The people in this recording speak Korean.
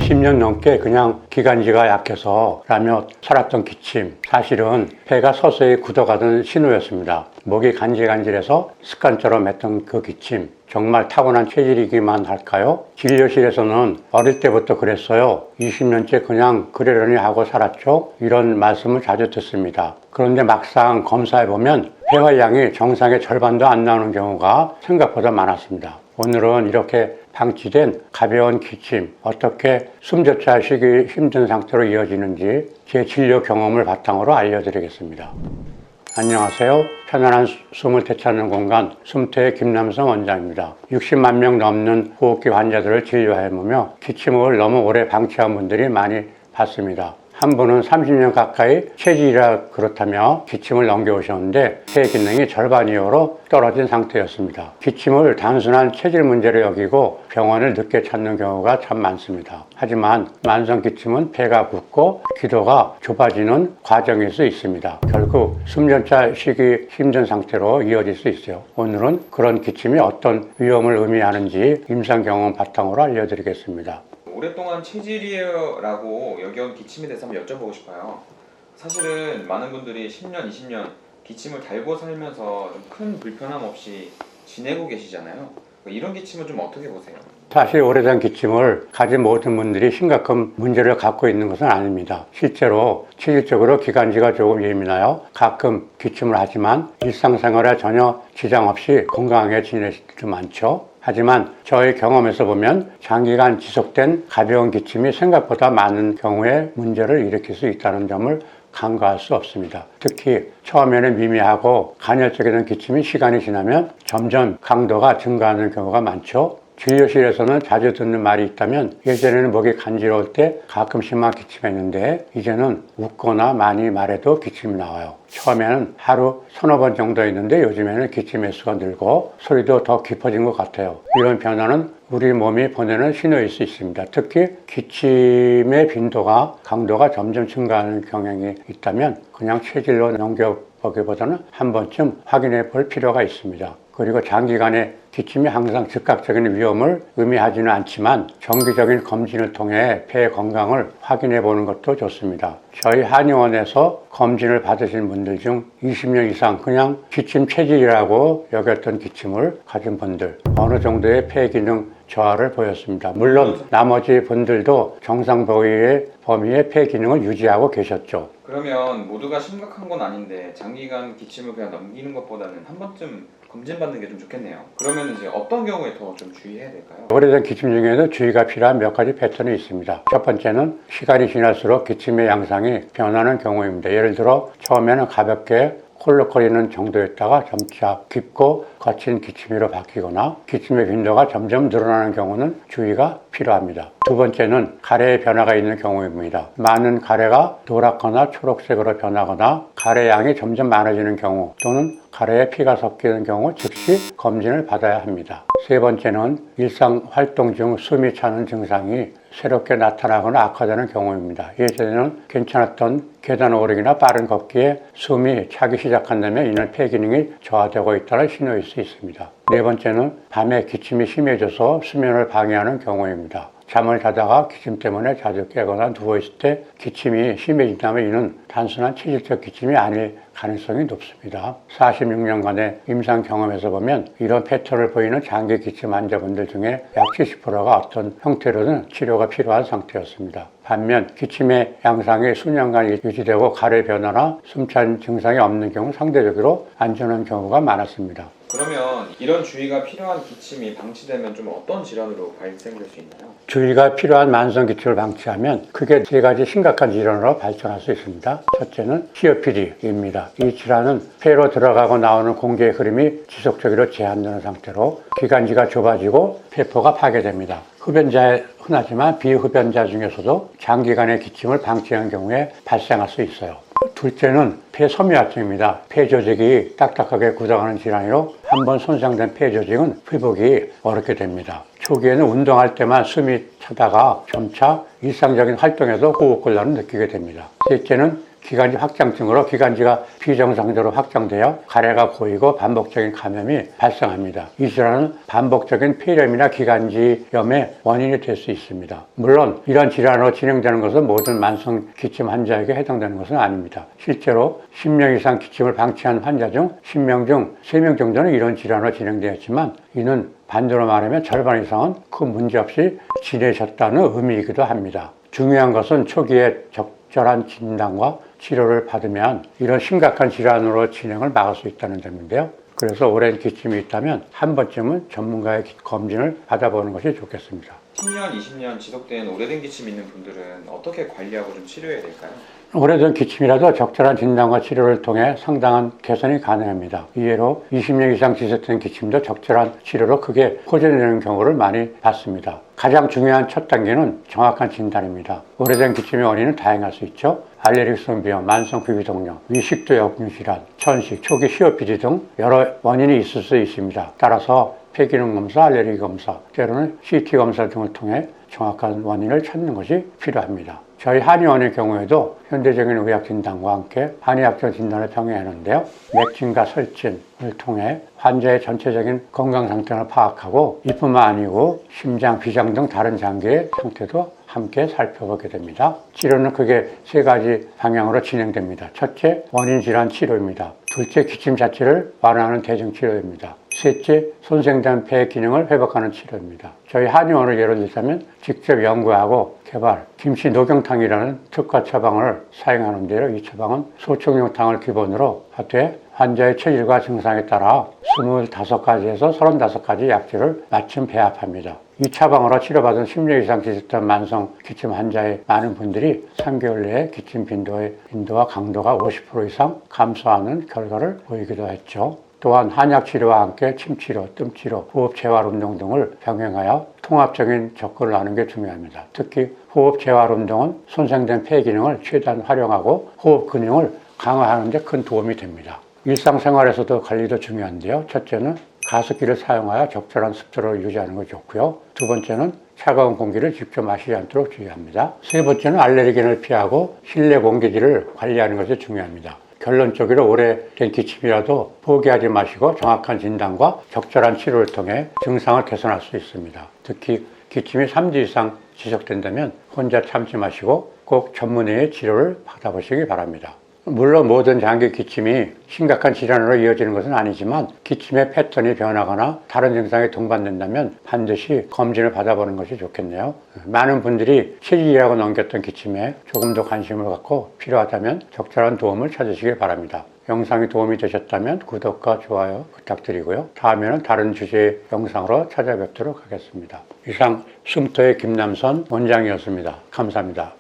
20년 넘게 그냥 기관지가 약해서 라며 살았던 기침, 사실은 폐가 서서히 굳어가던 신호였습니다. 목이 간질간질해서 습관처럼 했던 그 기침, 정말 타고난 체질이기만 할까요? 진료실에서는 어릴 때부터 그랬어요. 20년째 그냥 그러려니 하고 살았죠. 이런 말씀을 자주 듣습니다. 그런데 막상 검사해보면 폐활량이 정상의 절반도 안 나오는 경우가 생각보다 많았습니다. 오늘은 이렇게 방치된 가벼운 기침, 어떻게 숨조차 하시기 힘든 상태로 이어지는지 제 진료 경험을 바탕으로 알려드리겠습니다. 안녕하세요. 편안한 숨을 되찾는 공간 숨퇴의 김남성 원장입니다. 60만 명 넘는 호흡기 환자들을 진료해보며 기침을 너무 오래 방치한 분들이 많이 봤습니다. 한 분은 30년 가까이 체질이라 그렇다며 기침을 넘겨오셨는데 폐 기능이 절반 이하로 떨어진 상태였습니다. 기침을 단순한 체질 문제로 여기고 병원을 늦게 찾는 경우가 참 많습니다. 하지만 만성 기침은 폐가 굳고 기도가 좁아지는 과정일 수 있습니다. 결국 숨전차 쉬기 힘든 상태로 이어질 수 있어요. 오늘은 그런 기침이 어떤 위험을 의미하는지 임상 경험 바탕으로 알려드리겠습니다. 오랫동안 체질이에요 라고 여겨온 기침에 대해서 한번 여쭤보고 싶어요. 사실은 많은 분들이 10년, 20년 기침을 달고 살면서 좀 큰 불편함 없이 지내고 계시잖아요. 이런 기침은 좀 어떻게 보세요? 사실 오래된 기침을 가진 모든 분들이 심각한 문제를 갖고 있는 것은 아닙니다. 실제로 체질적으로 기관지가 조금 예민하여 가끔 기침을 하지만 일상생활에 전혀 지장 없이 건강하게 지내실 때도 많죠. 하지만 저의 경험에서 보면 장기간 지속된 가벼운 기침이 생각보다 많은 경우에 문제를 일으킬 수 있다는 점을 간과할 수 없습니다. 특히 처음에는 미미하고 간헐적인 기침이 시간이 지나면 점점 강도가 증가하는 경우가 많죠. 진료실에서는 자주 듣는 말이 있다면 예전에는 목이 간지러울 때 가끔씩만 기침했는데 이제는 웃거나 많이 말해도 기침이 나와요. 처음에는 하루 서너 번 정도 있는데 요즘에는 기침 횟수가 늘고 소리도 더 깊어진 것 같아요. 이런 변화는 우리 몸이 보내는 신호일 수 있습니다. 특히 기침의 빈도가 강도가 점점 증가하는 경향이 있다면 그냥 체질로 넘겨보기보다는 한 번쯤 확인해 볼 필요가 있습니다. 그리고 장기간의 기침이 항상 즉각적인 위험을 의미하지는 않지만 정기적인 검진을 통해 폐 건강을 확인해 보는 것도 좋습니다. 저희 한의원에서 검진을 받으신 분들 중 20년 이상 그냥 기침 체질이라고 여겼던 기침을 가진 분들 어느 정도의 폐 기능 저하를 보였습니다. 물론 나머지 분들도 정상 범위의 폐 기능을 유지하고 계셨죠. 그러면 모두가 심각한 건 아닌데 장기간 기침을 그냥 넘기는 것보다는 한 번쯤 검진받는 게 좀 좋겠네요. 그러면 이제 어떤 경우에 더 좀 주의해야 될까요? 오래된 기침 중에도 주의가 필요한 몇 가지 패턴이 있습니다. 첫 번째는 시간이 지날수록 기침의 양상이 변하는 경우입니다. 예를 들어 처음에는 가볍게 콜록거리는 정도였다가 점차 깊고 거친 기침으로 바뀌거나 기침의 빈도가 점점 늘어나는 경우는 주의가 필요합니다. 두 번째는 가래의 변화가 있는 경우입니다. 많은 가래가 노랗거나 초록색으로 변하거나 가래 양이 점점 많아지는 경우 또는 가래에 피가 섞이는 경우 즉시 검진을 받아야 합니다. 세 번째는 일상 활동 중 숨이 차는 증상이 새롭게 나타나거나 악화되는 경우입니다. 예전에는 괜찮았던 계단 오르기나 빠른 걷기에 숨이 차기 시작한다면 이는 폐 기능이 저하되고 있다는 신호일 수 있습니다. 네 번째는 밤에 기침이 심해져서 수면을 방해하는 경우입니다. 잠을 자다가 기침 때문에 자주 깨거나 누워있을 때 기침이 심해진다면 이는 단순한 체질적 기침이 아닐 가능성이 높습니다. 46년간의 임상 경험에서 보면 이런 패턴을 보이는 장기 기침 환자분들 중에 약 70%가 어떤 형태로든 치료가 필요한 상태였습니다. 반면 기침의 양상이 수년간 유지되고 가래 변화나 숨찬 증상이 없는 경우 상대적으로 안전한 경우가 많았습니다. 그러면 이런 주의가 필요한 기침이 방치되면 좀 어떤 질환으로 발생될 수 있나요? 주의가 필요한 만성 기침을 방치하면 크게 세 가지 심각한 질환으로 발전할 수 있습니다. 첫째는 COPD입니다. 이 질환은 폐로 들어가고 나오는 공기의 흐름이 지속적으로 제한되는 상태로 기관지가 좁아지고 폐포가 파괴됩니다. 흡연자에 흔하지만 비흡연자 중에서도 장기간의 기침을 방치한 경우에 발생할 수 있어요. 둘째는 폐섬유화증입니다. 폐 조직이 딱딱하게 굳어가는 질환으로 한번 손상된 폐 조직은 회복이 어렵게 됩니다. 초기에는 운동할 때만 숨이 차다가 점차 일상적인 활동에도 호흡곤란을 느끼게 됩니다. 셋째는 기관지 확장증으로 기관지가 비정상적으로 확장되어 가래가 고이고 반복적인 감염이 발생합니다. 이 질환은 반복적인 폐렴이나 기관지염의 원인이 될 수 있습니다. 물론 이런 질환으로 진행되는 것은 모든 만성 기침 환자에게 해당되는 것은 아닙니다. 실제로 10명 이상 기침을 방치한 환자 중 10명 중 3명 정도는 이런 질환으로 진행되었지만 이는 반대로 말하면 절반 이상은 큰 문제 없이 지내셨다는 의미이기도 합니다. 중요한 것은 초기에 적절한 진단과 치료를 받으면 이런 심각한 질환으로 진행을 막을 수 있다는 점인데요. 그래서 오랜 기침이 있다면 한 번쯤은 전문가의 검진을 받아보는 것이 좋겠습니다. 10년, 20년 지속된 오래된 기침이 있는 분들은 어떻게 관리하고 좀 치료해야 될까요? 오래된 기침이라도 적절한 진단과 치료를 통해 상당한 개선이 가능합니다. 이외로 20년 이상 지속된 기침도 적절한 치료로 크게 호전되는 경우를 많이 봤습니다. 가장 중요한 첫 단계는 정확한 진단입니다. 오래된 기침의 원인은 다양할 수 있죠. 알레르기성 비염, 만성 비위동염, 위식도 역류질환, 천식, 초기 COPD 등 여러 원인이 있을 수 있습니다. 따라서 폐기능 검사, 알레르기 검사, 때로는 CT 검사 등을 통해 정확한 원인을 찾는 것이 필요합니다. 저희 한의원의 경우에도 현대적인 의학 진단과 함께 한의학적 진단을 병행하는데요. 맥진과 설진을 통해 환자의 전체적인 건강 상태를 파악하고 이뿐만 아니고 심장, 비장 등 다른 장기의 상태도 함께 살펴보게 됩니다. 치료는 크게 3가지 방향으로 진행됩니다. 첫째, 원인 질환 치료입니다. 둘째, 기침 자체를 완화하는 대증 치료입니다. 셋째, 손상된 폐 기능을 회복하는 치료입니다. 저희 한의원을 예로 들자면 직접 연구하고 개발 김치 녹용탕이라는 특화 처방을 사용하는데요. 이 처방은 소청용탕을 기본으로 하되 환자의 체질과 증상에 따라 25가지에서 35가지 약재를 맞춤 배합합니다. 이 처방으로 치료받은 10년 이상 지속된 만성 기침 환자의 많은 분들이 3개월 내에 기침 빈도와 강도가 50% 이상 감소하는 결과를 보이기도 했죠. 또한 한약 치료와 함께 침치료, 뜸치료, 호흡 재활 운동 등을 병행하여 통합적인 접근을 하는 게 중요합니다. 특히 호흡 재활 운동은 손상된 폐 기능을 최대한 활용하고 호흡 근육을 강화하는 데 큰 도움이 됩니다. 일상생활에서도 관리도 중요한데요. 첫째는 가습기를 사용하여 적절한 습도를 유지하는 것이 좋고요. 두 번째는 차가운 공기를 직접 마시지 않도록 주의합니다. 세 번째는 알레르겐을 피하고 실내 공기질을 관리하는 것이 중요합니다. 결론적으로 오래된 기침이라도 포기하지 마시고 정확한 진단과 적절한 치료를 통해 증상을 개선할 수 있습니다. 특히 기침이 3주 이상 지속된다면 혼자 참지 마시고 꼭 전문의의 치료를 받아보시기 바랍니다. 물론 모든 장기 기침이 심각한 질환으로 이어지는 것은 아니지만 기침의 패턴이 변하거나 다른 증상이 동반된다면 반드시 검진을 받아보는 것이 좋겠네요. 많은 분들이 체질이라고 넘겼던 기침에 조금 더 관심을 갖고 필요하다면 적절한 도움을 찾으시길 바랍니다. 영상이 도움이 되셨다면 구독과 좋아요 부탁드리고요. 다음에는 다른 주제의 영상으로 찾아뵙도록 하겠습니다. 이상 숨터의 김남선 원장이었습니다. 감사합니다.